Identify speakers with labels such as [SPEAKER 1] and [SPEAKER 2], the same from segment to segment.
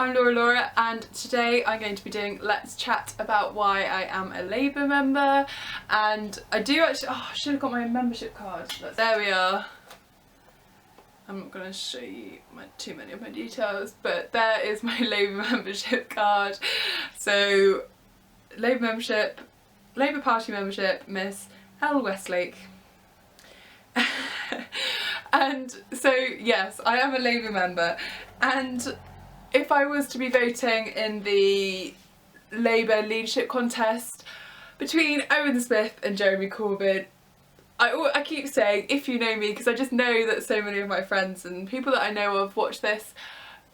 [SPEAKER 1] I'm LauraLaura and today I'm going to be doing Let's Chat about why I am a Labour member. And I do actually, I should have got my membership card. There we are. I'm not going to show you too many of my details, but there is my Labour membership card. So, Labour membership, Labour Party membership, Miss L. Westlake. And so yes, I am a Labour member, and if I was to be voting in the Labour leadership contest between Owen Smith and Jeremy Corbyn, I keep saying, if you know me, because I just know that so many of my friends and people that I know of watch this,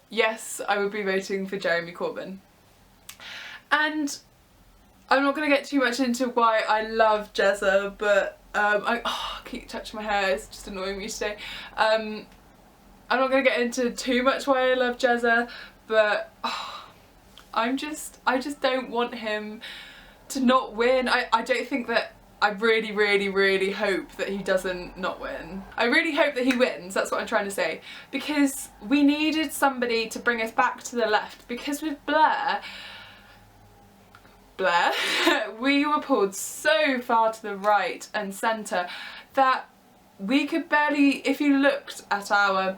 [SPEAKER 1] yes, I would be voting for Jeremy Corbyn. And I'm not going to get too much into why I love Jezza, but I keep touching my hair, it's just annoying me today. I'm not going to get into too much why I love Jezza, but I just don't want him to not win. I don't think that, I really hope that he doesn't not win. I really hope that he wins, that's what I'm trying to say. Because we needed somebody to bring us back to the left, because with Blair, we were pulled so far to the right and centre that we could barely, if you looked at our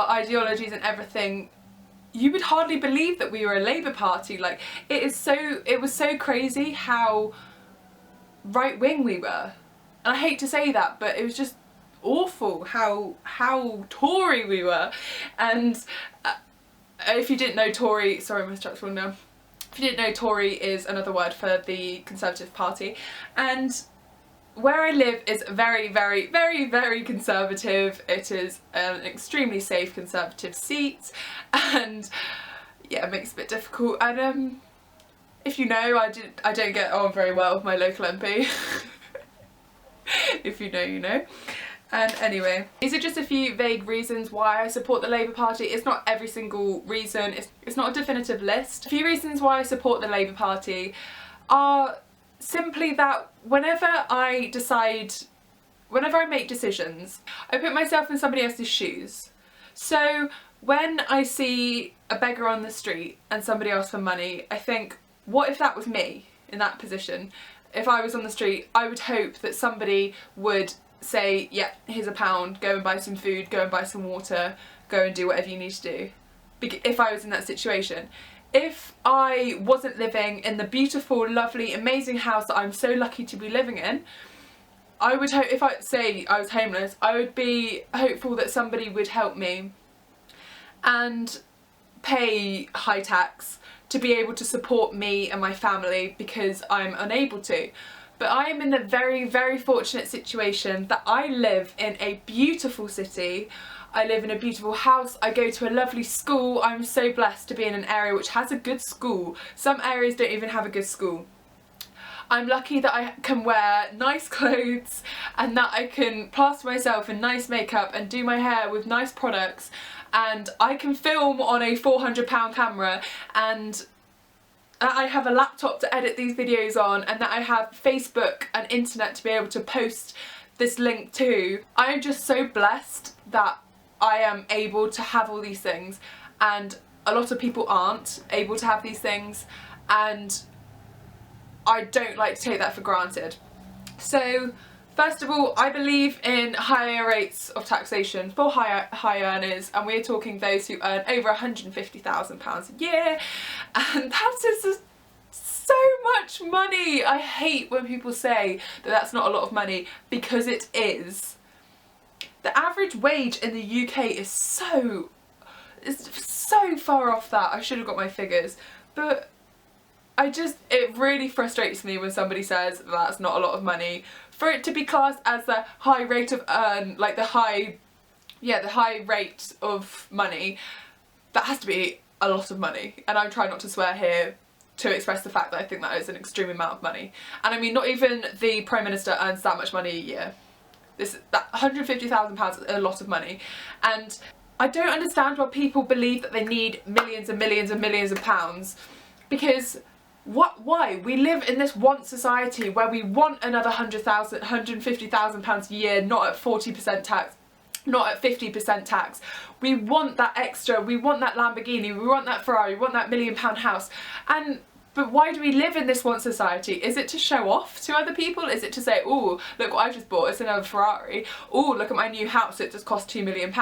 [SPEAKER 1] ideologies and everything, you would hardly believe that we were a Labour Party. Like, it was so crazy how right wing we were. And I hate to say that, but it was just awful how Tory we were. And if you didn't know, Tory, sorry my structural now. If you didn't know, Tory is another word for the Conservative Party, and where I live is very conservative. It is an extremely safe Conservative seat, and yeah, it makes it a bit difficult. And if you know, I don't get on very well with my local MP. If you know, you know. And anyway, these are just a few vague reasons why I support the Labour Party. It's not every single reason, it's not a definitive list. A few reasons why I support the Labour Party are simply that whenever I make decisions, I put myself in somebody else's shoes. So when I see a beggar on the street and somebody asks for money, I think, what if that was me in that position? If I was on the street, I would hope that somebody would say, yeah, here's £1, go and buy some food, go and buy some water, go and do whatever you need to do. If I was in that situation. If I wasn't living in the beautiful, lovely, amazing house that I'm so lucky to be living in, I would hope, if I say I was homeless, I would be hopeful that somebody would help me and pay high tax to be able to support me and my family because I'm unable to. But I am in the very fortunate situation that I live in a beautiful city, I live in a beautiful house, I go to a lovely school. I'm so blessed to be in an area which has a good school. Some areas don't even have a good school. I'm lucky that I can wear nice clothes and that I can plaster myself in nice makeup and do my hair with nice products, and I can film on a £400 camera, and I have a laptop to edit these videos on, and that I have Facebook and internet to be able to post this link to. I am just so blessed that I am able to have all these things, and a lot of people aren't able to have these things, and I don't like to take that for granted. So first of all, I believe in higher rates of taxation for high earners, and we're talking those who earn over £150,000 a year, and that is just so much money. I hate when people say that that's not a lot of money, because it is. The average wage in the UK is so far off that. I should have got my figures, but it really frustrates me when somebody says that's not a lot of money. For it to be classed as the high rate of like the high rate of money, that has to be a lot of money. And I'm trying not to swear here to express the fact that I think that is an extreme amount of money. And I mean, not even the Prime Minister earns that much money a year. That £150,000 is a lot of money. And I don't understand why people believe that they need millions and millions and millions of pounds, because why? We live in this want society where we want another £150,000 a year, not at 40% tax. not at 50% tax. We want that extra, we want that Lamborghini, we want that Ferrari, we want that £1 million house. But why do we live in this one society? Is it to show off to other people? Is it to say, oh, look what I just bought, it's another Ferrari. Oh, look at my new house, it just cost £2 million.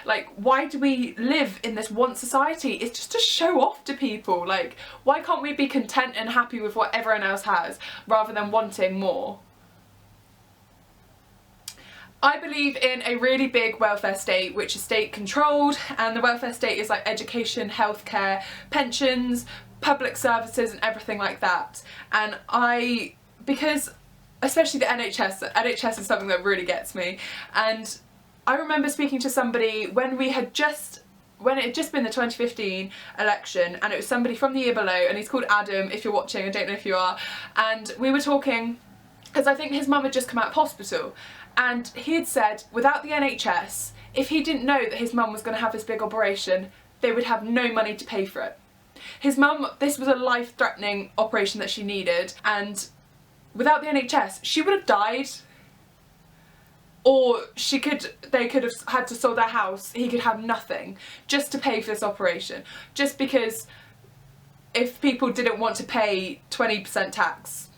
[SPEAKER 1] Like, why do we live in this one society? It's just to show off to people. Like, why can't we be content and happy with what everyone else has rather than wanting more? I believe in a really big welfare state which is state controlled, and the welfare state is like education, healthcare, pensions, public services and everything like that. And because especially the NHS is something that really gets me. And I remember speaking to somebody when it had just been the 2015 election, and it was somebody from the year below, and he's called Adam, if you're watching, I don't know if you are, and we were talking because I think his mum had just come out of hospital, and he had said without the NHS, if he didn't know that his mum was going to have this big operation, they would have no money to pay for it. His mum, this was a life-threatening operation that she needed, and without the NHS, she would have died. Or they could have had to sell their house, he could have nothing, just to pay for this operation. Just because if people didn't want to pay 20% tax,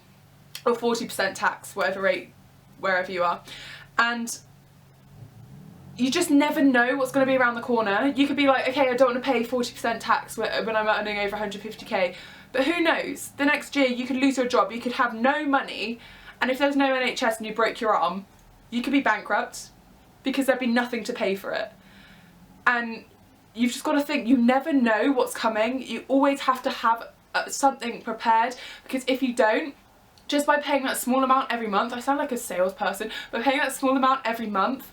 [SPEAKER 1] or 40% tax, whatever rate, wherever you are. And you just never know what's going to be around the corner. You could be like, okay, I don't want to pay 40% tax when I'm earning over 150k, but who knows? The next year you could lose your job, you could have no money, and if there's no NHS and you break your arm, you could be bankrupt because there'd be nothing to pay for it. And you've just got to think, you never know what's coming. You always have to have something prepared, because if you don't, just by paying that small amount every month, I sound like a salesperson, but paying that small amount every month,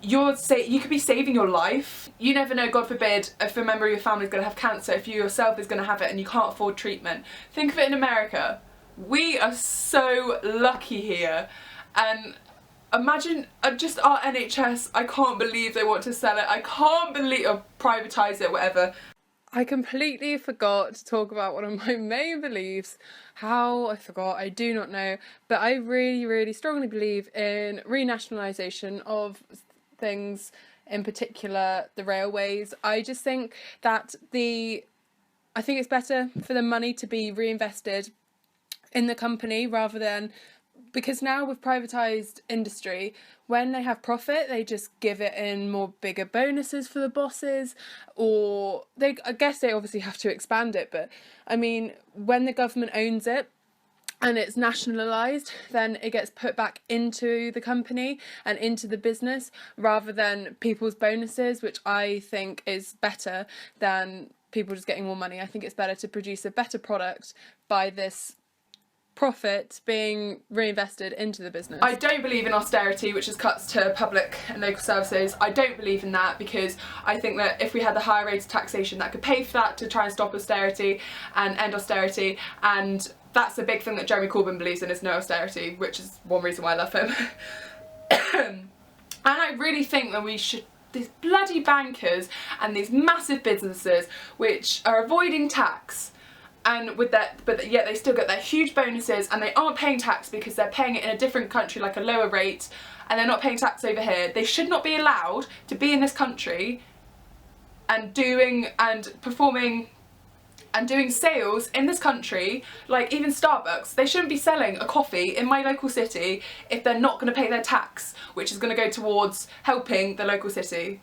[SPEAKER 1] you could be saving your life. You never know, God forbid, if a member of your family is going to have cancer, if you yourself is going to have it and you can't afford treatment. Think of it in America. We are so lucky here. And imagine just our NHS, I can't believe they want to sell it. I can't believe, or privatise it, whatever. I completely forgot to talk about one of my main beliefs. How I forgot, I do not know. But I really, really strongly believe in renationalisation of things, in particular the railways. I just think that I think it's better for the money to be reinvested in the company rather than, because now with privatised industry, when they have profit, they just give it in more bigger bonuses for the bosses, or I guess they obviously have to expand it, but I mean, when the government owns it and it's nationalised, then it gets put back into the company and into the business rather than people's bonuses, which I think is better than people just getting more money. I think it's better to produce a better product by this profit being reinvested into the business. I don't believe in austerity, which is cuts to public and local services. I don't believe in that, because I think that if we had the higher rates of taxation, that could pay for that, to try and stop austerity and end austerity. And that's a big thing that Jeremy Corbyn believes in, is no austerity, which is one reason why I love him. And I really think that we should, these bloody bankers and these massive businesses which are avoiding tax, and with that, but yet they still get their huge bonuses, and they aren't paying tax because they're paying it in a different country, like a lower rate, and they're not paying tax over here. They should not be allowed to be in this country and doing and performing and doing sales in this country. Like even Starbucks, they shouldn't be selling a coffee in my local city if they're not going to pay their tax, which is going to go towards helping the local city.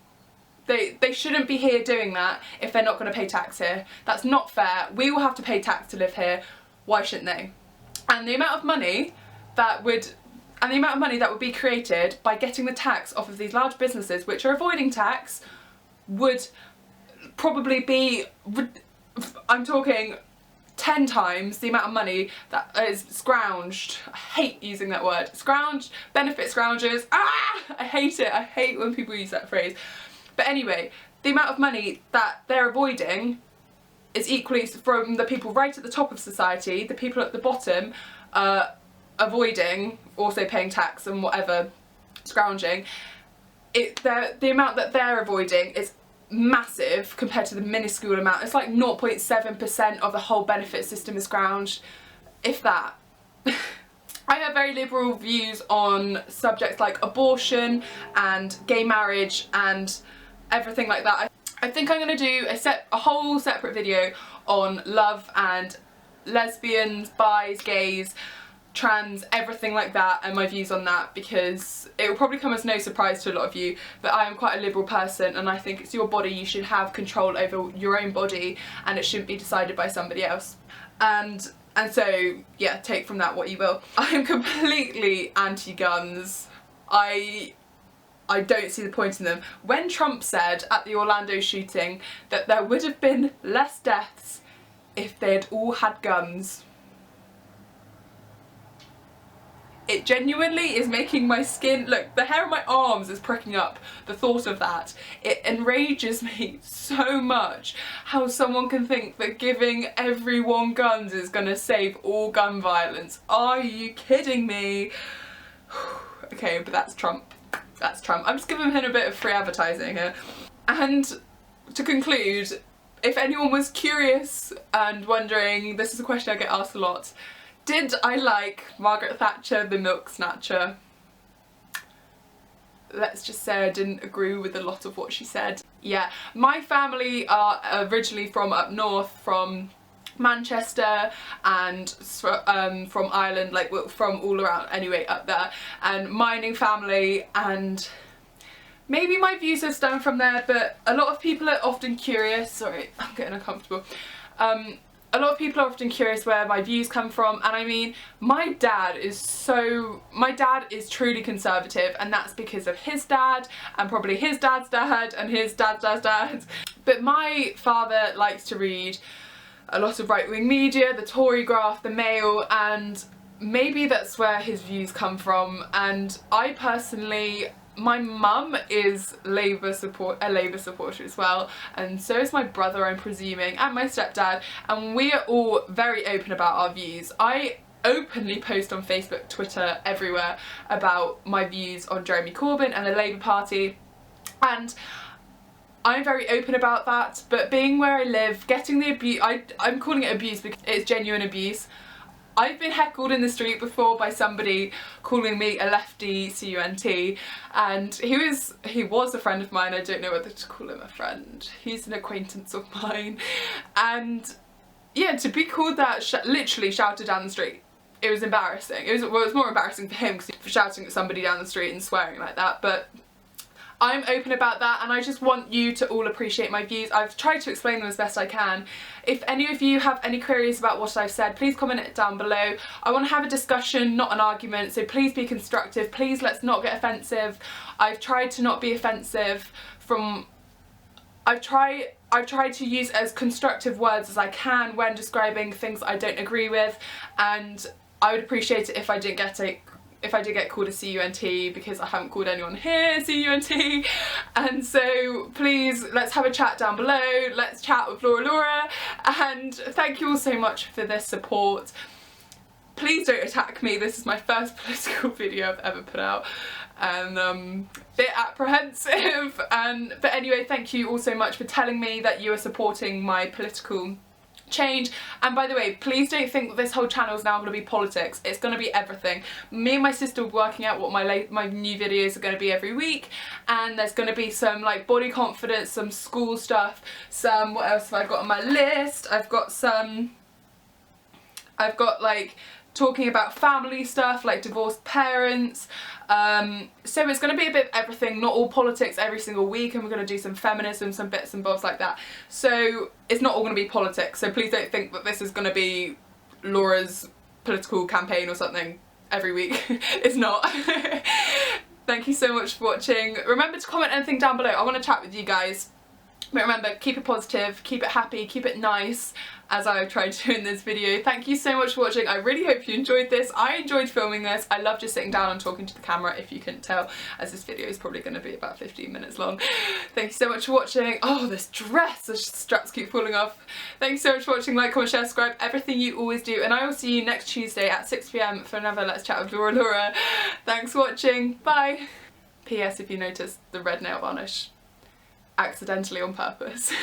[SPEAKER 1] They shouldn't be here doing that if they're not going to pay tax here. That's not fair. We will have to pay tax to live here. Why shouldn't they? And the amount of money that would be created by getting the tax off of these large businesses which are avoiding tax would probably be, I'm talking 10 times the amount of money that is scrounged. I hate using that word. Scrounged, benefit scroungers. Ah! I hate it. I hate when people use that phrase. But anyway, the amount of money that they're avoiding is equally from the people right at the top of society, the people at the bottom avoiding, also paying tax and whatever, scrounging. The amount that they're avoiding is massive compared to the minuscule amount. It's like 0.7% of the whole benefit system is scrounged, if that. I have very liberal views on subjects like abortion and gay marriage and everything like that. I think I'm going to do a whole separate video on love and lesbians, bis, gays, trans, everything like that, and my views on that, because it will probably come as no surprise to a lot of you, but I am quite a liberal person and I think it's your body, you should have control over your own body and it shouldn't be decided by somebody else. And so, yeah, take from that what you will. I am completely anti-guns. I don't see the point in them. When Trump said at the Orlando shooting that there would have been less deaths if they had all had guns, it genuinely is making my skin, look, the hair on my arms is pricking up, the thought of that. It enrages me so much how someone can think that giving everyone guns is gonna save all gun violence. Are you kidding me? Okay, but that's Trump. That's Trump. I'm just giving him a bit of free advertising here. And to conclude, if anyone was curious and wondering, this is a question I get asked a lot, did I like Margaret Thatcher, the milk snatcher? Let's just say I didn't agree with a lot of what she said. Yeah, my family are originally from up north, from Manchester and from Ireland, like from all around anyway up there, and mining family, and maybe my views have stemmed from there, but a lot of people are often curious, sorry I'm getting uncomfortable, a lot of people are often curious where my views come from, and I mean, my dad is truly conservative, and that's because of his dad, and probably his dad's dad, and his dad's dad's dad. But my father likes to read a lot of right-wing media, the Tory graph, the Mail, and maybe that's where his views come from. And I personally, my mum is a Labour supporter as well, and so is my brother, I'm presuming, and my stepdad, and we are all very open about our views. I openly post on Facebook, Twitter, everywhere about my views on Jeremy Corbyn and the Labour Party, and I'm very open about that. But being where I live, getting the abuse, I'm calling it abuse because it's genuine abuse. I've been heckled in the street before by somebody calling me a lefty, C-U-N-T, and he was a friend of mine. I don't know whether to call him a friend. He's an acquaintance of mine, and yeah, to be called that, literally shouted down the street, it was embarrassing. It was more embarrassing for him for shouting at somebody down the street and swearing like that, but I'm open about that, and I just want you to all appreciate my views. I've tried to explain them as best I can. If any of you have any queries about what I've said, please comment it down below. I want to have a discussion, not an argument, so please be constructive. Please let's not get offensive. I've tried to not be offensive I've tried to use as constructive words as I can when describing things that I don't agree with, and I would appreciate it if I did get called a C-U-N-T, because I haven't called anyone here C-U-N-T. And so please, let's have a chat down below, let's chat with LauraLaura, and thank you all so much for this support. Please don't attack me, this is my first political video I've ever put out, and a bit apprehensive, but anyway, thank you all so much for telling me that you are supporting my political change. And by the way, please don't think that this whole channel is now going to be politics. It's going to be everything. Me and my sister are working out what my new videos are going to be every week, and there's going to be some like body confidence, some school stuff, some, what else have I got on my list? I've got like talking about family stuff, like divorced parents, so it's going to be a bit of everything, not all politics every single week, and we're going to do some feminism, some bits and bobs like that. So it's not all going to be politics, so please don't think that this is going to be Laura's political campaign or something every week. It's not. Thank you so much for watching. Remember to comment anything down below. I want to chat with you guys. But remember, keep it positive, keep it happy, keep it nice, as I've tried to in this video. Thank you so much for watching. I really hope you enjoyed this. I enjoyed filming this. I love just sitting down and talking to the camera, if you couldn't tell, as this video is probably going to be about 15 minutes long. Thank you so much for watching. Oh, this dress, the straps keep falling off. Thank you so much for watching. Like, comment, share, subscribe, everything you always do. And I will see you next Tuesday at 6 PM for another Let's Chat with LauraLaura. Thanks for watching. Bye. P.S. if you notice the red nail varnish. Accidentally on purpose.